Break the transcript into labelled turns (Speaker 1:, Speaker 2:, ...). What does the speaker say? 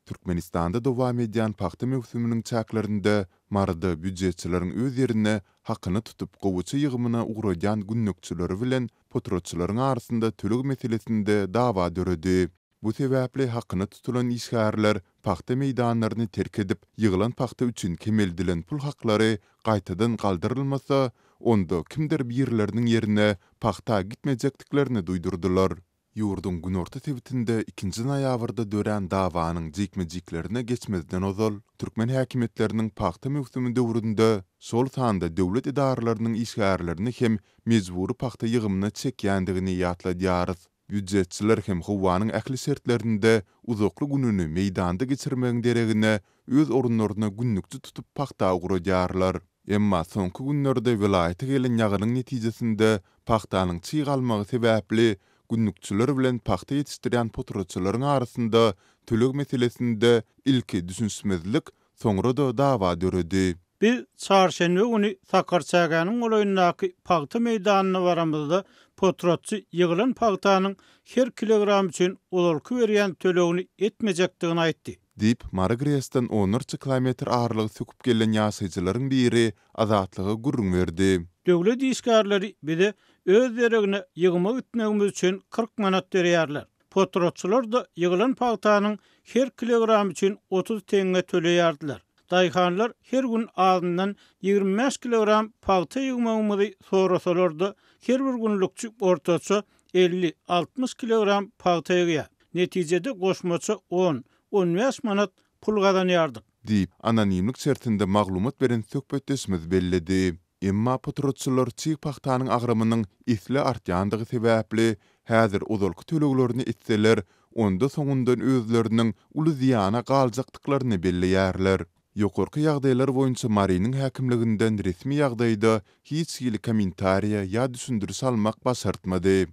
Speaker 1: Türkmenistanda dowam edýän paxta mewsüminiň çäklerinde marada büdjetçileriň öz ýerine hakyny tutup gowuçy ýygymyna ugrajan günnükçileri bilen potrotçylaryň arasynda tölegi meselesinde dawa döredi. Bu sebäpli hakyny tutulan işgärler paxta meýdanlaryny terk edip ýygylan paxta üçin kemeldilen pul haklary gaýtadan galdyrylmasa, onda kimdir bir ýerleriniň ýerine paxta gitmejekdiklerini duýdurdylar. Ýurdun günorta tebitinde 2-nji noýabrda dören dawanyň jekmejiklerine geçmezden ozal, türkmen häkimetleriniň paxta mewsümi döwründe şol sanda döwlet idaralarynyň işgärlerini hem mejburi paxta ýygymyna çekýändigini ýatladýarys. Büdjetçiler hem howanyň ähli sertlerinde uzakly gününi meýdanda geçirmegiň deregine öz orunlaryna günnükçi tutup paxta gurajarlar. Emma soňky günlerde vilayaty gelen ýagynyň netijesinde paxtanyň çygalmagy sebäpli günnükçiler bilen paxta ýetişdirýän potrotçylaryň arasynda tölegi meselesinde ilki düşünsmezlik, soňra da dawa döredi.
Speaker 2: Biz çarşenbe günü Sakarçaganyň olaýyndaky paxta meýdanyna baramyzda potrotçy ýygylan paxtanyň her kilogram üçin olarky berýän tölegini etmejekdigini aýtdy.
Speaker 1: Dip Maragresden 10 kilometr ağırlığı söküp gelen ýaşaýjylaryň biri azatlygy gurrun berdi.
Speaker 2: Döwlet işgärleri bize öz deregine ýygyma gitmegimiz üçin 40 manat berýärler. Potrotçylar da ýygylan paxtanyň her kilogram üçin 30 teňe töleýärdiler. Daýhanlar her gün azyndan 25 kilogram paxta ýygmagymyzy sorasalar da her bir günlükçi ortaça 50-60 kilogram paxta ýygýar. Netijede goşmaça 10-15 manat pul gazanýardyk.
Speaker 1: Dip anonimlik şertinde maglumat beren söhbetdeşimiz belledi. Emma potrotçylar çyk paxtanyň agrymynyň isle artýandygy sebäpli häzir uzalky töleglerini etseler, onda soňundan özleriniň uly ziýana galjakdyklaryny belleýärler. Ýokarky ýagdaýlar boýunça Mariniň häkimliginden resmi ýagdaýda hiç ýyly kommentariýa ýa düşündürüş almak başartmady.